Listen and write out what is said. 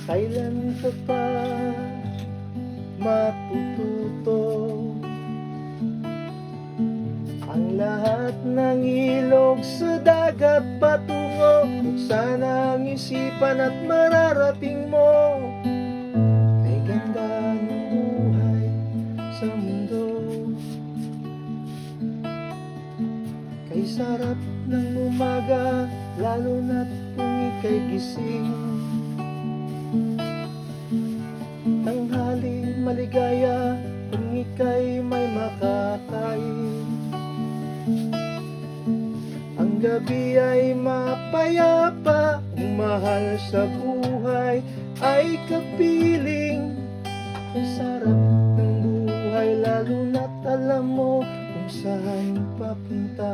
Kailan ka pa matututo? Ang lahat ng ilog sa dagat patungo, buksan ang isipan at mararating mo. Kay ganda ng buhay sa mundo, kay sarap ng umaga, lalo na't kung ika'y gising. Tanghali maligaya kung ika'y may makakain. Ang gabi ay mapayapa, ang mahal sa buhay ay kapiling. Ang sarap ng buhay, lalo na't alam mo kung saan papunta.